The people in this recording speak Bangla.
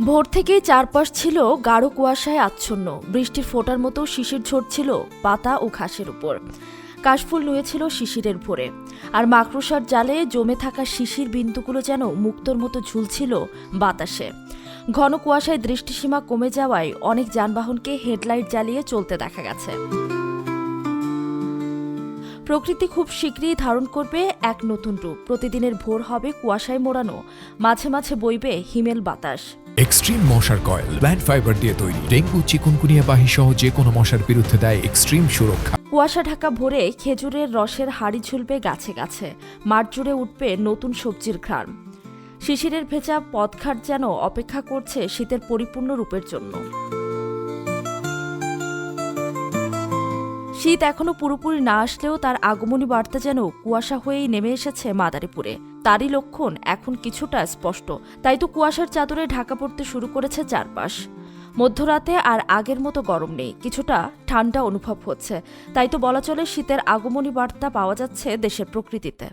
ভোর থেকেই চারপাশ ছিল গাঢ় কুয়াশায় আচ্ছন্ন। বৃষ্টির ফোঁটার মতো শিশির ঝরছিল পাতা ও ঘাসের উপর। কাশফুল নুয়েছিল শিশিরের ভোরে, আর মাকড়সার জালে জমে থাকা শিশির বিন্দুগুলো যেন মুক্তোর মতো ঝুলছিল বাতাসে। ঘন কুয়াশায় দৃষ্টিসীমা কমে যাওয়ায় অনেক যানবাহনকে হেডলাইট জ্বালিয়ে চলতে দেখা গেছে। প্রকৃতি খুব শীঘ্রই ধারণ করবে এক নতুন রূপ। প্রতিদিনের ভোর হবে কুয়াশায় মোড়ানো, মাঝে মাঝে বইবে হিমেল বাতাস। এক্সট্রিম মশার কয়েল প্ল্যান্ট ফাইবার দিয়ে তৈরি। ডেঙ্গু, চিকুনগুনিয়া বাহি সহ যে কোনো মশার বিরুদ্ধে দেয় এক্সট্রিম সুরক্ষা। কুয়াশা ঢাকা ভোরে খেজুরের রসের হাড়ি ঝুলবে গাছে গাছে, মাঠ জুড়ে উঠবে নতুন সবজির ঘ্রাণ। শিশিরের ভেজা পথঘাট যেন অপেক্ষা করছে শীতের পরিপূর্ণ রূপের জন্য। শীত এখনো পুরোপুরি না আসলেও তার আগমনী বার্তা যেন কুয়াশা হয়েই নেমে এসেছে মাদারীপুরে। তারই লক্ষণ এখন কিছুটা স্পষ্ট। তাই তো কুয়াশার চাদরে ঢাকা পড়তে শুরু করেছে চারপাশ। মধ্যরাতে আর আগের মতো গরম নেই, কিছুটা ঠান্ডা অনুভব হচ্ছে। তাই তো বলা চলে শীতের আগমনী বার্তা পাওয়া যাচ্ছে দেশের প্রকৃতিতে।